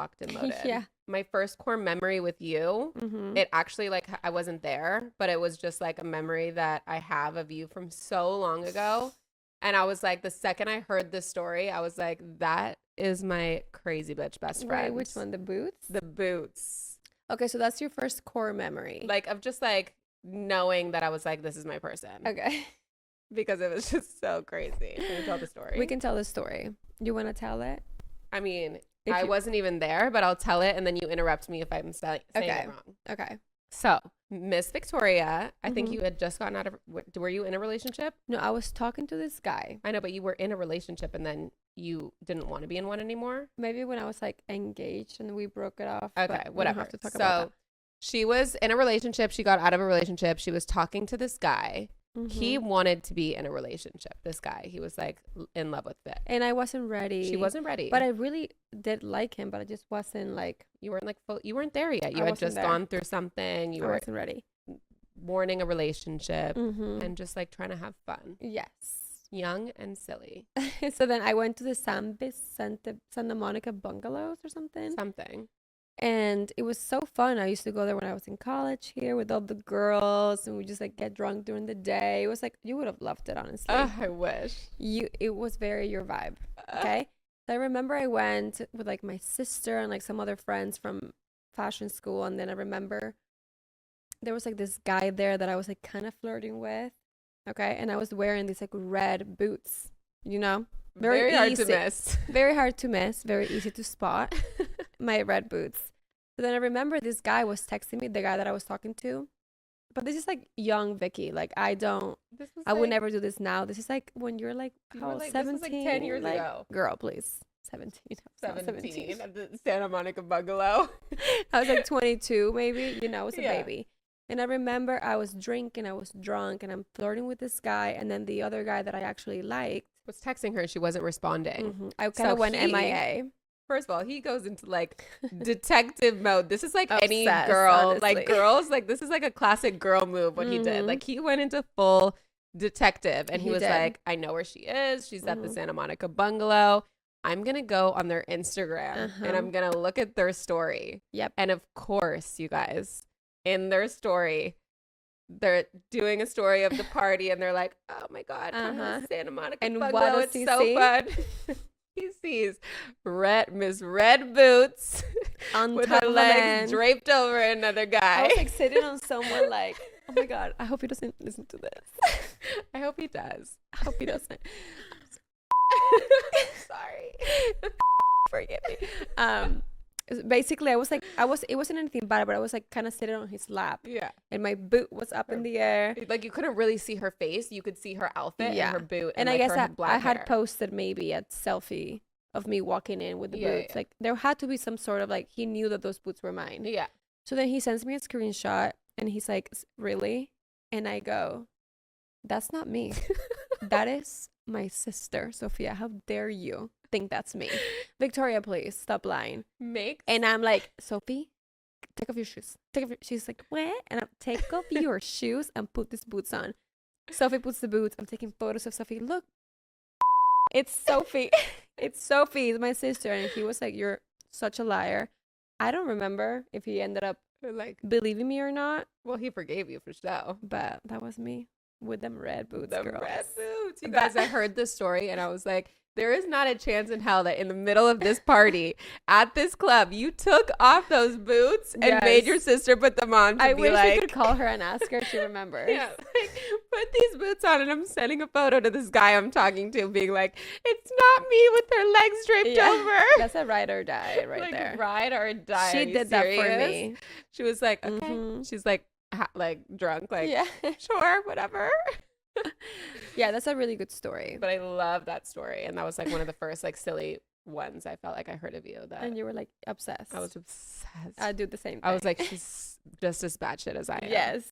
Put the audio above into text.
octane mode. Yeah. My first core memory with you, it actually like I wasn't there, but it was just like a memory that I have of you from so long ago. And I was like, the second I heard this story, I was like, that is my crazy bitch best friend. Wait, which one? The boots? The boots. Okay, so that's your first core memory. Like of just like knowing that I was like, this is my person. Okay. Because it was just so crazy. Can you tell the story? We can tell the story. You want to tell it? I mean, I wasn't even there, but I'll tell it and then you interrupt me if I'm saying it wrong. Okay. So, Miss Victoria, I think you had just gotten out of, were you in a relationship? No, I was talking to this guy. I know, but you were in a relationship and then you didn't want to be in one anymore? Maybe when I was like engaged and we broke it off. Okay, whatever. We don't have to talk about that. She was in a relationship. She got out of a relationship. She was talking to this guy. He wanted to be in a relationship. This guy, he was like in love with it. And I wasn't ready. She wasn't ready. But I really did like him, but I just wasn't like. You weren't like you weren't there yet. You had just gone through something. You wasn't ready. Mourning a relationship and just like trying to have fun. Yes. Young and silly. So then I went to the Santa Monica bungalows or something. And it was so fun. I used to go there when I was in college here with all the girls, and we just like get drunk during the day. It was like, you would have loved it, honestly. I wish. It was very your vibe. Okay. So I remember I went with like my sister and like some other friends from fashion school. And then I remember there was like this guy there that I was like kind of flirting with. Okay. And I was wearing these like red boots, you know, very hard to miss. Very hard to miss. Very easy to spot. My red boots. So then I remember this guy was texting me, the guy that I was talking to. But this is like young Vicky. Like I would never do this now. This is like when you're like, how old? 17? This was like 10 years ago. Girl, please. 17. 17 at the Santa Monica bungalow. I was like 22 maybe. You know, I was a baby. And I remember I was drinking, I was drunk, and I'm flirting with this guy. And then the other guy that I actually liked was texting her and she wasn't responding. I kind of went MIA. First of all, he goes into like detective mode. This is like Obsessed, any girl, honestly. like girls, like this is like a classic girl move what he did. Like he went into full detective and he was like, I know where she is. She's at the Santa Monica bungalow. I'm going to go on their Instagram and I'm going to look at their story. Yep. And of course, you guys, in their story, they're doing a story of the party and they're like, oh my God, come to the Santa Monica and bungalow. what does it's he so see? fun. He sees Miss Red Boots on with top her of legs draped over another guy. I was like sitting on someone like, oh my God, I hope he doesn't listen to this. I hope he does. I hope he doesn't. Sorry. Forgive me. Basically, it wasn't anything bad, but I was like kind of sitting on his lap. Yeah. And my boot was up in the air. Like you couldn't really see her face. You could see her outfit and her boot. And like, I guess her black I had hair. posted maybe a selfie of me walking in with the boots. Yeah. Like there had to be some sort of like, he knew that those boots were mine. Yeah. So then he sends me a screenshot and he's like, really? And I go, that's not me. That is my sister, Sophia. How dare you think that's me? Victoria, please stop lying. And I'm like, Sophie, take off your shoes. She's like, what? And I'm take off your shoes and put these boots on. Sophie puts the boots. I'm taking photos of Sophie. Look, it's Sophie. It's Sophie, my sister. And he was like, you're such a liar. I don't remember if he ended up like believing me or not. Well, he forgave you for sure. But that was me with them red boots, girls. Red boots. You guys, I heard this story and I was like, there is not a chance in hell that in the middle of this party at this club, you took off those boots and made your sister put them on. To I be wish like, we could call her and ask her if she remembers. Yeah, like, put these boots on, and I'm sending a photo to this guy I'm talking to, being like, "It's not me with her legs draped over." That's a ride or die right like, there. Ride or die. She did that for me. She was like, "Okay." She's like, like drunk, like, sure, whatever. Yeah, that's a really good story. But I love that story, and that was like one of the first like silly ones I felt like I heard of you. And you were like obsessed. I was obsessed. I do the same thing. I was like, she's just as batshit as I am. Yes.